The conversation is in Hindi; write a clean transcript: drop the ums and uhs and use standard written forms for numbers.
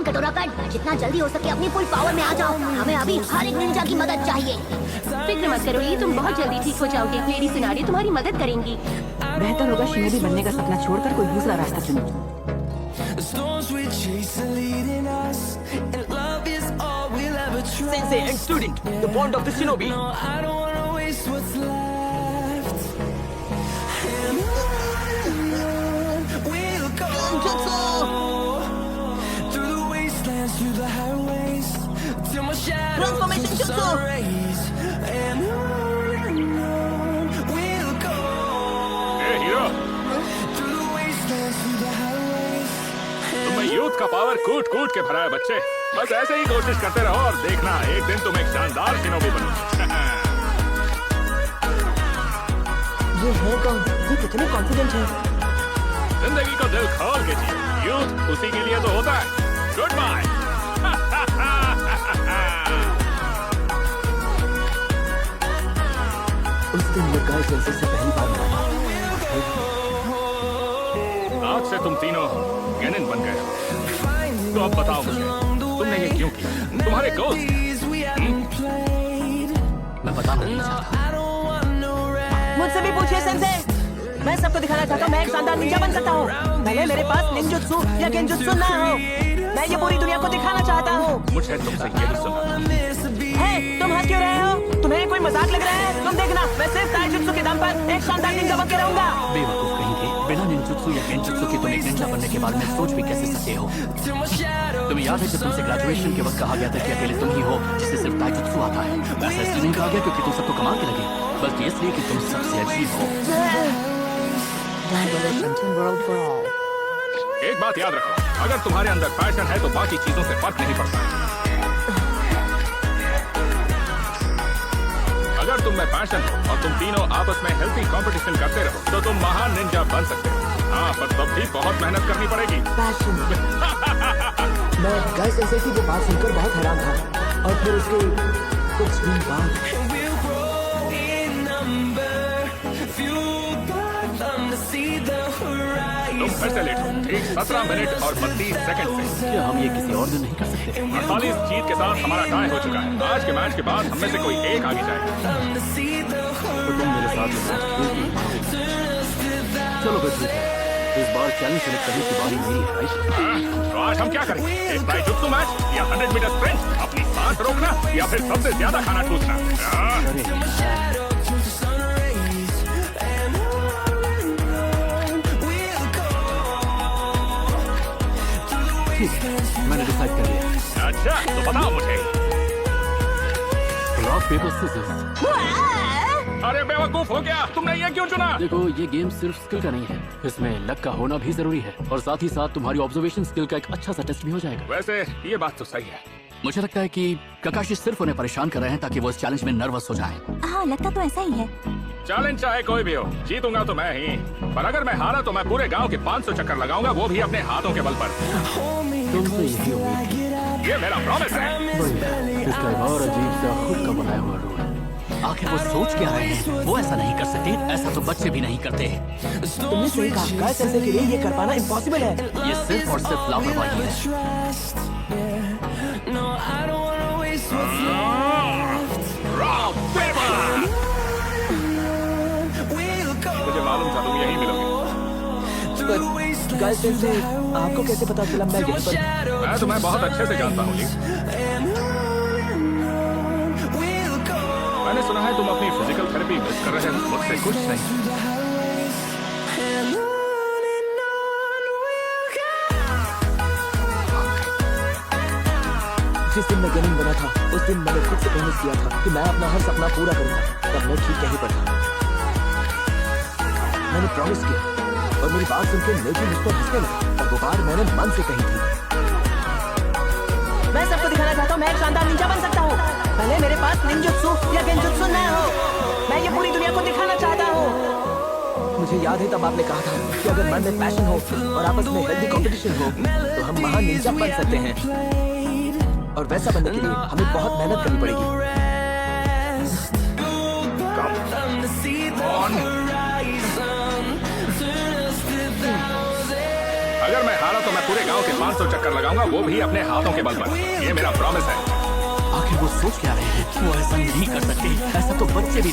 कौन कटोरा कट, जितना जल्दी हो सके अपनी फुल पावर में आ जाओ। हमें अभी हर एक निंजा की मदद चाहिए। फिक्र मत करो, ये तुम बहुत जल्दी ठीक हो जाओगे। लेडी सिनारी तुम्हारी मदद करेंगी। बेहतर होगा शिनोबी बनने का सपना छोड़कर कोई दूसरा रास्ता चुनो। Sensei and student, the bond of the shinobi. Transformation jutsu! Hero, तुम्हें यूथ का पावर कूट कूट के भरा है बच्चे। बस ऐसे ही कोशिश करते रहो और देखना एक दिन तुम एक शानदार शिनोबी बनो। ये है कौन? ये कितने कॉन्फिडेंट है। जिंदगी को दिल खोल के जियो, यूथ उसी के लिए तो होता है। Goodbye. उस दिन ये गाय सेंसर से पहली बार मिला। आज से तुम तीनों गेनिन बन गए हो। तो अब बताओ मुझे, तुमने ये क्यों किया? तुम्हारे गोल्स क्या? मैं बताना नहीं चाहता। मुझसे भी पूछिए सेंसे। मैं सबको दिखाना चाहता हूँ मैं एक शानदार निंजा बन सकता हूँ। भले मेरे पास निंजुत्सु या गेंजुत्सु ना हो, मैं ये पूरी दुनिया को दिखाना चाहता हूँ। मुझे तुमसे यही सुनना। हे, तुम हंस क्यों रहे हो? तुम्हें कोई मजाक लग रहा है? तुम देखना, मैं सिर्फ ताइजुत्सु के दम पर एक शानदार निंजा बन के रहूंगा। बेवकूफ कहीं के, बिना निंजुत्सु या गेंजुत्सु के तुम एक निंजा बनने के बारे में सोच भी कैसे सकते हो? तुम्हें याद है जब तुमसे ग्रेजुएशन के वक्त कहा गया था कि अकेले तुम ही हो जिसे सिर्फ ताइजुत्सु आता है? ऐसा इसलिए नहीं कहा गया क्योंकि तुम सबको कमाल के लगे, बल्कि इसलिए कि तुम सबसे अजीब हो। एक बात याद रखो, अगर तुम्हारे अंदर पैशन है तो बाकी चीजों से फर्क नहीं पड़ता। अगर तुम में पैशन हो और तुम तीनों आपस में हेल्थी कंपटीशन करते रहो तो तुम महान निंजा बन सकते हो। हाँ, पर तब भी बहुत मेहनत करनी पड़ेगी। मैं गाय सेंसर की वो बात सुनकर बहुत हैरान था और फिर उसके कुछ दिन बाद तुम फिर से लेट हो, ठीक 17 मिनट और 32 सेकंड से। क्या हम ये किसी और दिन नहीं कर सकते? 48 जीत के साथ हमारा टाई हो चुका है। आज के मैच के बाद हम में से कोई एक आगे जाएगा। तो तुम मेरे साथ में मैच खेलोगी? चलो फिर ठीक है, इस बार चैलेंज सेलेक्ट करने की बारी मेरी है, राइट? तो आज हम क्या करेंगे? एक ताइजुत्सु मैच या 100 मीटर स्प्रिंट, अपनी सांस रोकना या फिर सबसे ज्यादा खाना ठूसना? ठीक है, मैंने डिसाइड कर लिया। अच्छा, तो बताओ मुझे। Rock paper scissors. अरे बेवकूफ हो गया, तुमने ये क्यों चुना? देखो, ये गेम सिर्फ स्किल का नहीं है, इसमें लक का होना भी जरूरी है और साथ ही साथ तुम्हारी ऑब्जर्वेशन स्किल का एक अच्छा सा टेस्ट भी हो जाएगा। वैसे ये बात तो सही है। मुझे लगता है कि ककाशी सिर्फ उन्हें परेशान कर रहे हैं ताकि वो इस चैलेंज में नर्वस हो जाएं। हाँ, लगता तो ऐसा ही है। चैलेंज चाहे कोई भी हो, जीतूंगा तो मैं ही, पर अगर मैं हारा तो मैं पूरे गांव के 500 चक्कर लगाऊंगा, वो भी अपने हाथों के बल पर। तुमसे यही उम्मीद। ये मेरा प्रॉमिस है। इसका एक और अजीब सा खुद का बनाया हुआ रूल है। आखिर वो सोच क्या रहे हैं? वो ऐसा नहीं कर सकते, ऐसा तो बच्चे भी नहीं करते। तुमने सही कहा, गाय सेंसर के लिए ये कर पाना इम्पॉसिबल है। ये सिर्फ और सिर्फ लापरवाही है। Rock paper. मुझे मालूम था तुम यही मिलोगे। गाय सेंसर, आपको कैसे पता चला मैं यहीं पर? मैं तुम्हें बहुत अच्छे से जानता हूँ ली। मैंने सुना है तुम अपनी फिजिकल थेरेपी मिस कर रहे हो, मुझसे कुछ नहीं। जिस दिन मैं गेनिन बना था, उस दिन मैंने खुद से प्रॉमिस किया था कि मैं अपना हर सपना पूरा करूंगा। तब मैं ठीक यहीं पर था। मैंने प्रॉमिस किया और मेरी बात सुनकर नेकी मुझ पर हंसने लगा और वो बात मैंने मन से कही थी। मैं सबको दिखाना चाहता हूँ मैं एक शानदार निंजा बन सकता हूँ। भले मेरे पास निंजुत्सु या गेंजुत्सु ना हो, मैं ये पूरी दुनिया को दिखाना चाहता हूँ। मुझे याद है तब आपने कहा था कि अगर मन में पैशन हो और आपस में हेल्दी कंपटीशन हो तो हम महान निंजा बन सकते हैं। और वैसा बनने के लिए हमें बहुत मेहनत करनी पड़ेगी। अगर मैं हारा तो मैं पूरे गांव के 500 चक्कर लगाऊंगा, वो भी अपने हाथों के बल पर। ये मेरा प्रॉमिस है। आखिर वो सोच क्या रहे हैं? वो ऐसा नहीं कर सकते, ऐसा तो बच्चे भी